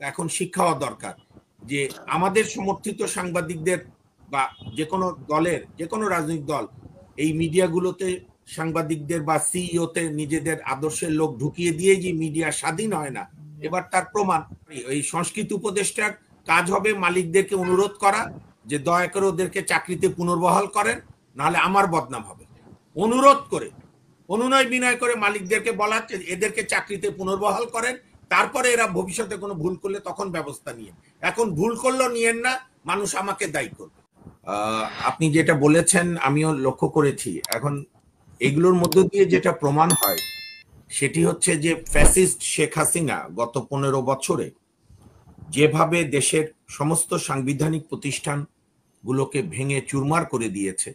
এখন শিক্ষা হওয়া দরকার যে আমাদের সমর্থিত সাংবাদিকদের বা যে কোনো দলের যে কোনো রাজনৈতিক দল এই মিডিয়াগুলোতে সাংবাদিকদের বা সিইওতে নিজেদের আদর্শের লোক ঢুকিয়ে দিয়ে যে মিডিয়া স্বাধীন হয় না, এবার তার প্রমাণ। এই সংস্কৃতি উপদেষ্টার কাজ হবে মালিকদেরকে অনুরোধ করা যে দয়া করে ওদেরকে চাকরিতে পুনর্বহাল করেন, নাহলে আমার বদনাম হবে। অনুরোধ করে, অনুনয় বিনয় করে মালিকদেরকে বলা এদেরকে চাকরিতে পুনর্বহাল করেন, তারপরে এরা ভবিষ্যতে কোনো ভুল করলে তখন ব্যবস্থা নিয়ে। এখন ভুল করলেও নিয়েন না, মানুষ আমাকে দায়ী করবে। আপনি যেটা বলেছেন আমিও লক্ষ্য করেছি। এখন এগুলোর মধ্য দিয়ে যেটা প্রমাণ হয় সেটি হচ্ছে যে ফ্যাসিস্ট শেখ হাসিনা গত 15 বছরে যেভাবে দেশের সমস্ত সাংবিধানিক প্রতিষ্ঠানগুলোকে ভেঙে চুরমার করে দিয়েছে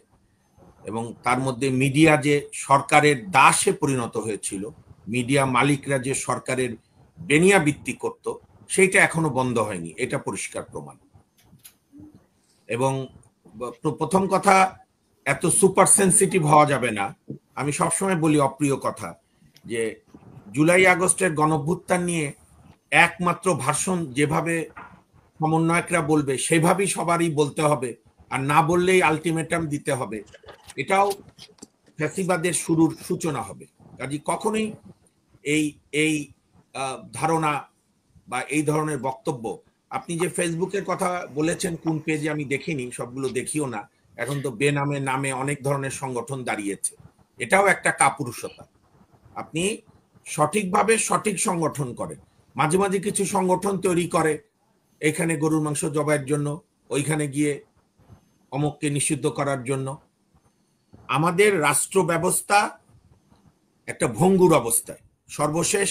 এবং তার মধ্যে মিডিয়া যে সরকারের দাসে পরিণত হয়েছিল, মিডিয়া মালিকরা যে সরকারের বেনিয়াবৃত্তি করত, সেইটা এখনো বন্ধ হয়নি, এটা পরিষ্কার প্রমাণ। এবং প্রথম কথা, এত সুপার সেন্সিটিভ হওয়া যাবে না। আমি সবসময় বলি অপ্রিয় কথা যে জুলাই আগস্টের গণঅভ্যুত্থান নিয়ে একমাত্র ভাষণ যেভাবে সমন্বয়করা বলবে সেভাবেই সবারই বলতে হবে, আর না বললেই আলটিমেটাম দিতে হবে। এটাও ফ্যাসিবাদের শুরুর সূচনা হবে। কাজে কখনোই এই এই ধারণা বা এই ধরনের বক্তব্য, আপনি যে ফেসবুকের কথা বলেছেন কোন পেজে আমি দেখিনি, সবগুলো দেখিও না। এখন তো বেনামে নামে অনেক ধরনের সংগঠন দাঁড়িয়েছে, এটাও একটা কাপুরুষতা। আপনি সঠিকভাবে সঠিক সংগঠন করেন। মাঝে মাঝে কিছু সংগঠন তৈরি করে এখানে গরুর মাংস জবাইয়ের জন্য, ওইখানে গিয়ে অমুককে নিষিদ্ধ করার জন্য। আমাদের রাষ্ট্র ব্যবস্থা একটা ভঙ্গুর অবস্থায়। সর্বশেষ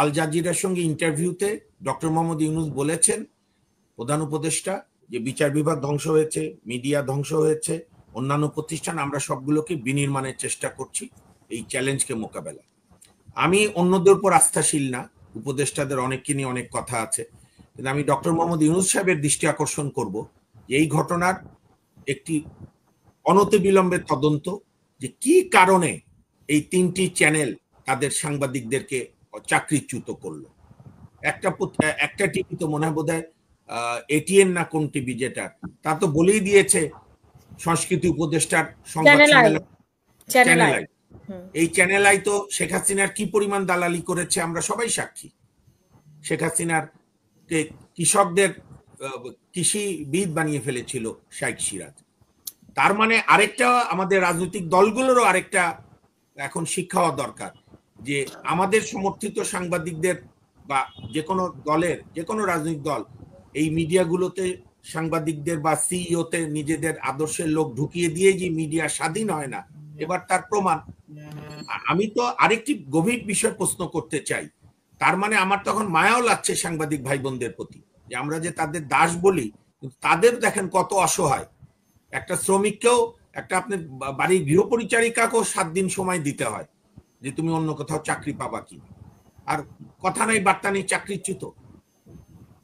আল জাজিরার সঙ্গে ইন্টারভিউতে ডক্টর মোহাম্মদ ইউনূস বলেছেন, প্রধান উপদেষ্টা, যে বিচার বিভাগ ধ্বংস হয়েছে, মিডিয়া ধ্বংস হয়েছে, অন্যান্য প্রতিষ্ঠান, আমরা সবগুলোকে বিনির্মাণের চেষ্টা করছি এই চ্যালেঞ্জকে মোকাবেলা। আমি অন্যদের উপর আস্থাশীল না, উপদেষ্টাদের অনেককে নিয়ে অনেক কথা আছে, কিন্তু আমি ডক্টর মোহাম্মদ ইউনূস সাহেবের দৃষ্টি আকর্ষণ করব যে এই ঘটনার একটি অনতিবিলম্বে তদন্ত, যে কি কারণে এই 3টি চ্যানেল তাদের সাংবাদিকদেরকে চাকরিচ্যুত করলো। একটা টিভি তো মনে হয় বোধহয় এটিএন না কোন টিভি, যেটা তা তো বলেই দিয়েছে সংস্কৃতি উপদেষ্টার সংবাদ সম্মেলন চ্যানেল আই। এই চ্যানেল আই তো শেখ হাসিনার কি পরিমাণ দালালি করেছে আমরা সবাই সাক্ষী। শেখ হাসিনার কৃষকদের কৃষিবিদ বানিয়ে ফেলেছিল শাইখ সিরাজ। তার মানে আরেকটা, আমাদের রাজনৈতিক দলগুলোরও আরেকটা এখন শিক্ষা হওয়া দরকার যে আমাদের সমর্থিত সাংবাদিকদের বা যে কোনো দলের যে কোনো রাজনৈতিক দল এই মিডিয়াগুলোতে সাংবাদিকদের বা সিইওতে নিজেদের আদর্শের লোক ঢুকিয়ে দিয়ে যে মিডিয়া স্বাধীন হয় না, এবার তার প্রমাণ। আমি তো আরেকটি গভীর বিষয় প্রশ্ন করতে চাই। তার মানে আমার তখন মায়াও লাগছে সাংবাদিক ভাই বোনদের প্রতি, যে আমরা যে তাদের দাস বলি, কিন্তু তাদের দেখেন কত অসহায়। একটা শ্রমিককেও, একটা আপনার বাড়ির গৃহপরিচারিকাকেও 7 দিন সময় দিতে হয় যে তুমি অন্য কোথাও চাকরি পাবা কি, আর কথা নাই বার্তা নেই, চাকরিচ্যুত।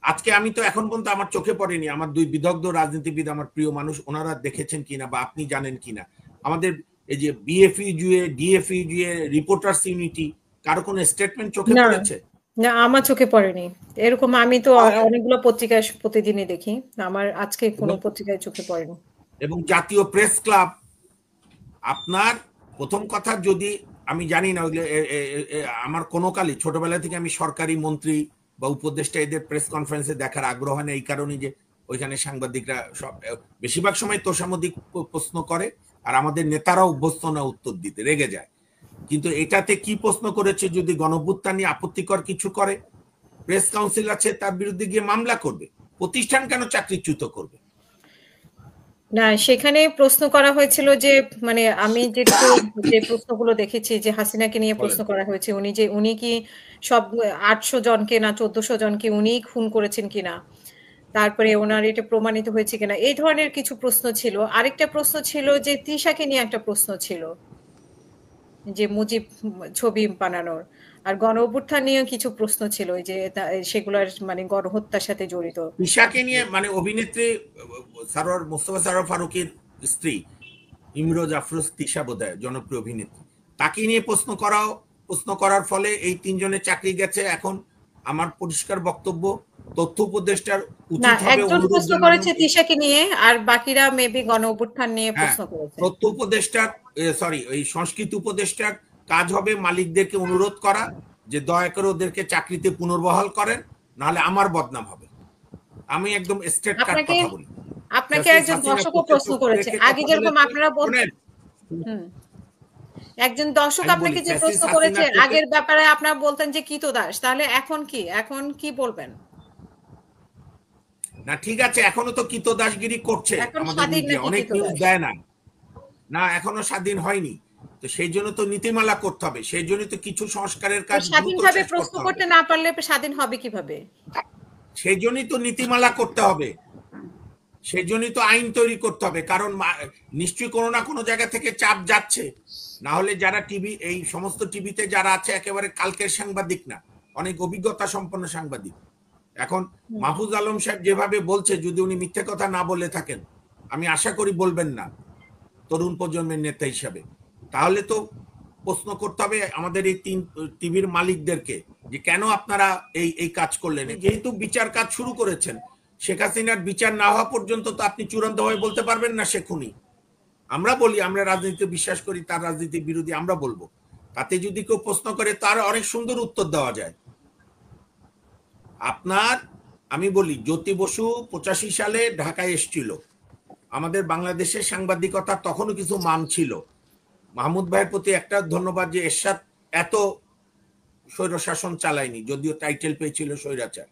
আজকে আমি তো এখন পর্যন্ত আমার চোখে পড়েনি, আমার 2 বিদগ্ধ রাজনীতিবিদ, আমার প্রিয় মানুষ, ওনারা দেখেছেন কিনা বা আপনি জানেন কিনা, আমাদের এই যে বিএফইউএ, ডিএফইউএ, রিপোর্টার্স ইউনিটি, কারো কোনো স্টেটমেন্ট চোখে পড়েছে? না, আমার চোখে পড়েনি এরকম। আমি তো অনেকগুলো পত্রিকায় প্রতিদিনই দেখি, আমার আজকে কোনো পত্রিকায় চোখে পড়েনি। এবং জাতীয় প্রেস ক্লাব, আপনার প্রথম কথা, যদি আমি জানি না, আমার কোনো কালই ছোটবেলা থেকে আমি সরকারি মন্ত্রী বা উপদেষ্টা এদের প্রেস কনফারেন্সে দেখার আগ্রহ হয় না, এই কারণে যে ওইখানে সাংবাদিকরা সব বেশিরভাগ সময় তোষামোদী প্রশ্ন করে, আর আমাদের নেতারাও অভ্যস্ত না উত্তর দিতে, রেগে যায়। কিন্তু এটাতে কি প্রশ্ন করেছে, যদি গণঅভ্যুত্থান নিয়ে আপত্তিকর কিছু করে, প্রেস কাউন্সিল আছে, তার বিরুদ্ধে গিয়ে মামলা করবে। প্রতিষ্ঠান কেন চাকরিচ্যুত করবে? না, সেখানে প্রশ্ন করা হয়েছিল যে, মানে আমি যে প্রশ্নগুলো দেখেছি যে হাসিনাকে নিয়ে প্রশ্ন করা হয়েছে, উনি কি সব 800 জনকে না 1400 জনকে উনি খুন করেছেন কিনা, তারপরে ওনার এটা প্রমাণিত হয়েছে কিনা, এই ধরনের কিছু প্রশ্ন ছিল। আরেকটা প্রশ্ন ছিল যে তৃষাকে নিয়ে একটা প্রশ্ন ছিল, যে মুজিব ছবি বানানোর, আর গণঅভ্যুত্থান নিয়ে কিছু প্রশ্ন ছিল যে সেগুলোর মানে গণহত্যার সাথে জড়িত। তৃষাকে নিয়ে, মানে অভিনেত্রী সারোয়ার, মোস্তফা সারোয়ার ফারুকের স্ত্রী ইমরোজ আফরোজ তৃষা বোধহয় জনপ্রিয় অভিনেত্রী, তাকে নিয়ে প্রশ্ন করার ফলে এই 3 জনের চাকরি গেছে। এখন আমার পরিষ্কার বক্তব্য, তথ্য উপদেষ্টার না, উচিত হবে একজন অনুরোধ প্রশ্ন জানানো। করেছে তিশাকে নিয়ে, আর বাকিরা মেবি গণ অভ্যুত্থান নিয়ে হ্যাঁ, প্রশ্ন করেছে। তথ্য উপদেষ্টার সরি এই সংস্কৃতি উপদেষ্টার কাজ হবে মালিকদেরকে অনুরোধ করা যে দয়া করে ওদেরকে চাকরিতে পুনর্বহাল করেন, নাহলে আমার বদনাম হবে। আমি একদম স্ট্রেট কাট আপনাকে কথা বলি। আপনাকে জাস্টিস একজন হাসিনা দর্শকও কোর্টে প্রশ্ন করেছে, রেখে আগে কথা যেরকম বলেছে, আপনারা শোনেন হুম, একজন দর্শক আমি বলি আপনাকে যে জাস্টিস প্রশ্ন হাসিনা করেছে কোর্টে, আগের ব্যাপারে আপনারা বলতেন যে কৃতদাস, তাহলে এখন কি বলবেন? না ঠিক আছে, এখনো তো কৃতদাসগিরি করছে এখন আমাদের স্বাধীন মিডিয়া, নাকি অনেক নিউজ কৃতদাস? দেয় না। না এখনো স্বাধীন হয়নি, তো সেই জন্য তো নীতিমালা করতে হবে, সেই জন্য তো কিছু সংস্কারের তো কাজ দ্রুত স্বাধীনভাবে শেষ প্রশ্ন করতে হবে, করতে না পারলে স্বাধীন হবে কিভাবে? সেই জন্যই তো নীতিমালা করতে হবে, সেই জন্যই তো আইন তৈরি করতে হবে, কারণ নিশ্চয়ই কোনো না কোনো জায়গা থেকে চাপ যাচ্ছে, না হলে যারা টিভি এই সমস্ত টিভিতে যারা আছে একেবারে কালকের সাংবাদিক না, অনেক অভিজ্ঞতা সম্পন্ন সাংবাদিক। এখন মাহফুজ আলম সাহেব যেভাবে বলছে, যদি উনি মিথ্যে কথা না বলে থাকেন, আমি আশা করি বলবেন না তরুণ প্রজন্মের নেতা হিসাবে, তাহলে তো প্রশ্ন করতে হবে আমাদের এই তিন টিভির মালিকদেরকে যে কেন আপনারা এই এই কাজ করলেন। যেহেতু বিচার কাজ শুরু করেছেন, শেখ হাসিনার বিচার না হওয়া পর্যন্ত তো আপনি চূড়ান্তভাবে বলতে পারবেন না সে খুনি। আমরা বলি আমরা রাজনীতিতে বিশ্বাস করি, তার রাজনীতির বিরোধী আমরা বলবো, তাতে যদি কেউ প্রশ্ন করে তার অনেক সুন্দর উত্তর দেওয়া যায়। আপনার আমি বলি জ্যোতি বসু 85 সালে ঢাকায় এসেছিল, আমাদের বাংলাদেশের সাংবাদিকতা তখনও কিছু মান ছিল। মাহমুদ ভাইয়ের প্রতি একটা ধন্যবাদ যে এরশাদ এত স্বৈরশাসন চালায়নি, যদিও টাইটেল পেয়েছিল স্বৈরাচার।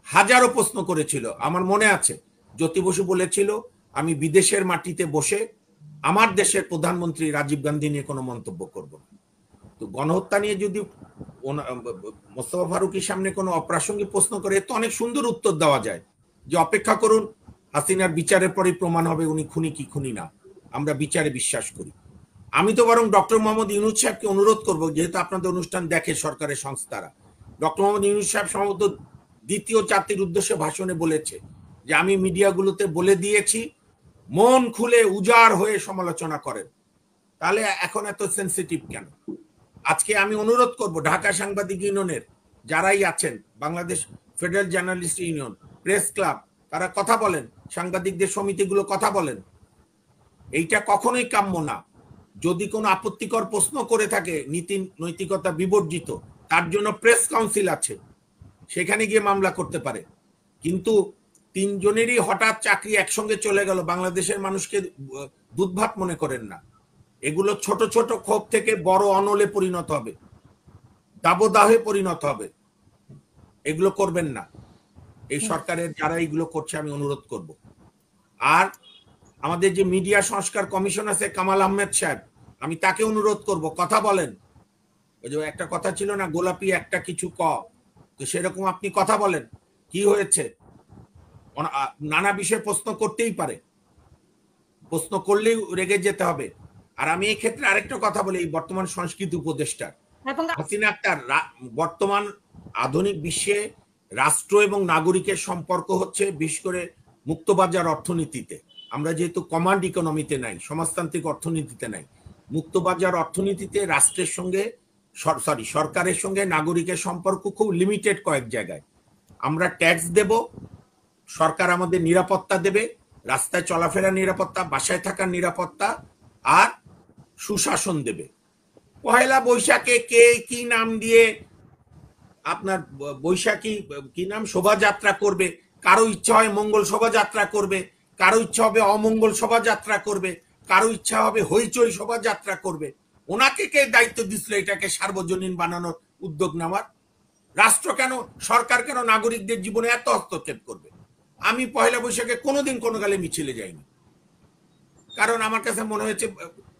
হাজারো প্রশ্ন করেছিল, আমার মনে আছে জ্যোতি বসু বলেছিল আমি বিদেশের মাটিতে বসে আমার দেশের প্রধানমন্ত্রী রাজীব গান্ধী নিয়ে কোনো মন্তব্য করব না। তো গণহত্যা নিয়ে যদি মোস্তফা ফারুকের সামনে কোনো অপ্রাসঙ্গিক প্রশ্ন করে, তো অনেক সুন্দর উত্তর দেওয়া যায় যে অপেক্ষা করুন, হাসিনার বিচারের পরে প্রমাণ হবে উনি খুনি কি খুনি না, আমরা বিচারে বিশ্বাস করি। আমি তো বরং ডক্টর মোহাম্মদ ইউনূস সাহেবকে অনুরোধ করব, যেহেতু আপনাদের অনুষ্ঠান দেখে সরকারের সংস্থারা, ডক্টর মোহাম্মদ ইউনূস সাহেব সম্ভবত দ্বিতীয় জাতির উদ্দেশ্যে ভাষণে বলেছে যে আমি মিডিয়াগুলোতে বলে দিয়েছি মন খুলে উজাড় হয়ে সমালোচনা করেন, তাহলে এখন এত সেন্সিটিভ কেন? আজকে আমি অনুরোধ করব ঢাকা সাংবাদিক ইউনিয়নের যারাই আছেন, Bangladesh federal journalist union, press club, তারা কথা বলেন, সাংবাদিকদের সমিতিগুলো কথা বলেন। এইটা কখনোই কাম্য না। যদি কোনো আপত্তিকর প্রশ্ন করে থাকে নীতি নৈতিকতা বিবর্জিত, তার জন্য প্রেস কাউন্সিল আছে, সেখানে গিয়ে মামলা করতে পারে। কিন্তু তিনজনেরই হঠাৎ চাকরি একসঙ্গে চলে গেল, বাংলাদেশের মানুষকে দুধভাত মনে করেন না। এগুলো ছোট ছোট ক্ষোভ থেকে বড় অনলে পরিণত হবে, দাবদাহে পরিণত হবে। এগুলো করবেন না, এই সরকারের যারা এইগুলো করছে আমি অনুরোধ করব। আর আমাদের যে মিডিয়া সংস্কার কমিশন আছে কামাল আহমেদ সাহেব, আমি তাকে অনুরোধ করব কথা বলেন। ওই যে একটা কথা ছিল না, গোলাপি একটা কিছু ক, তো সেরকম আপনি কথা বলেন কি হয়েছে। নানা বিষয়ে প্রশ্ন করতেই পারে, প্রশ্ন করলেই রেগে যেতে হবে। আর আমি এই ক্ষেত্রে আরেকটা কথা বলি, বর্তমান সংস্কৃতি উপদেষ্টার হাসিনা আক্তার, বর্তমান আধুনিক বিশ্বে রাষ্ট্র এবং নাগরিকের সম্পর্ক হচ্ছে বিশেষ করে মুক্তবাজার অর্থনীতিতে। আমরা যেহেতু কমান্ড ইকোনমিতে নাই, সমাজতান্ত্রিক অর্থনীতিতে নাই, মুক্তবাজার অর্থনীতিতে রাষ্ট্রের সঙ্গে সরকারের সঙ্গে নাগরিকের সম্পর্ক খুব লিমিটেড কয়েক জায়গায়। আমরা ট্যাক্স দেব, সরকার আমাদের নিরাপত্তা দেবে, রাস্তায় চলাফেরার নিরাপত্তা, বাসায় থাকার নিরাপত্তা, আর সুশাসন দেবে। পহেলা বৈশাখে কে কি নাম দিয়ে আপনার বৈশাখী কি নাম শোভাযাত্রা করবে, কারো ইচ্ছা হয় মঙ্গল শোভাযাত্রা করবে, কারো ইচ্ছা হবে অমঙ্গল শোভাযাত্রা করবে, কারো ইচ্ছা হবে হইচই শোভাযাত্রা করবে। ওনাকে কে দায়িত্ব দিছিল এটাকে সার্বজনীন বানানোর উদ্যোগ নেওয়ার? রাষ্ট্র কেন, সরকার কেন নাগরিকদের জীবনে এত হস্তক্ষেপ করবে? আমি পয়লা বৈশাখে কোনোদিন কোনো গালে মিছিলে যাইনি, কারণ আমার কাছে মনে হয়েছে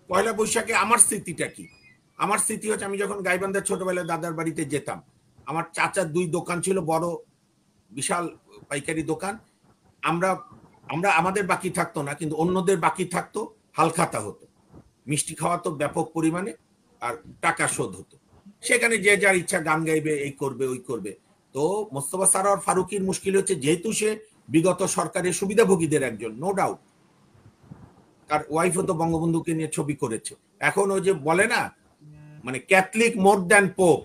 পয়লা বৈশাখে আমার স্মৃতিটা কি। আমার স্মৃতি হচ্ছে আমি যখন গাইবান্ধার ছোটবেলায় দাদার বাড়িতে যেতাম, আমার চাচার 2 দোকান ছিল, বড় বিশাল পাইকারি দোকান। আমরা আমরা আমাদের বাকি থাকতো না, কিন্তু অন্যদের বাকি থাকতো, হালখাতা হতো, মিষ্টি খাওয়া তো ব্যাপক পরিমাণে, আর টাকা শোধ হতো। সেখানে যে যার ইচ্ছা গান গাইবে, এই করবে ওই করবে। তো মোস্তফা সরোয়ার ফারুকীর মুশকিল হচ্ছে যেহেতু সে বিগত সরকারের সুবিধাভোগীদের একজন, নো ডাউট, তার ওয়াইফও তো বঙ্গবন্ধুকে নিয়ে ছবি করেছে। এখন ওই যে বলে না, মানে ক্যাথলিক মোর দ্যান পোপ,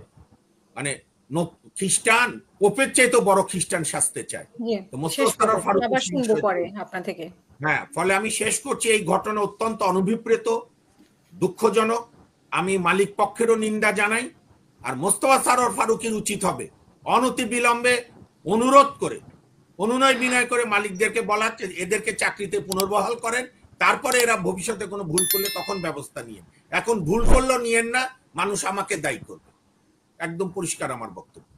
মানে খ্রিস্টান পোপের চাইতে বড় খ্রিস্টান সাজতে চায়। জি, তো শেষ মোস্তফা করবো, সরোয়ার ফারুক আবার শুনবো পরে আপনার থেকে। হ্যাঁ, ফলে আমি শেষ করছি, এই ঘটনা অত্যন্ত অনভিপ্রেত, দুঃখজনক। আমি মালিক পক্ষেরও নিন্দা জানাই। আর মোস্তফা সরোয়ার ফারুকের উচিত হবে অনতি বিলম্বে অনুরোধ করে, অনুনয় বিনয় করে মালিকদেরকে বলা এদেরকে চাকরিতে পুনর্বহাল করেন, তারপরে এরা ভবিষ্যতে কোনো ভুল করলে তখন ব্যবস্থা নিয়ে। এখন ভুল করলেও নিয়েন না, মানুষ আমাকে দায়ী করবে। একদম পরিষ্কার আমার বক্তব্য।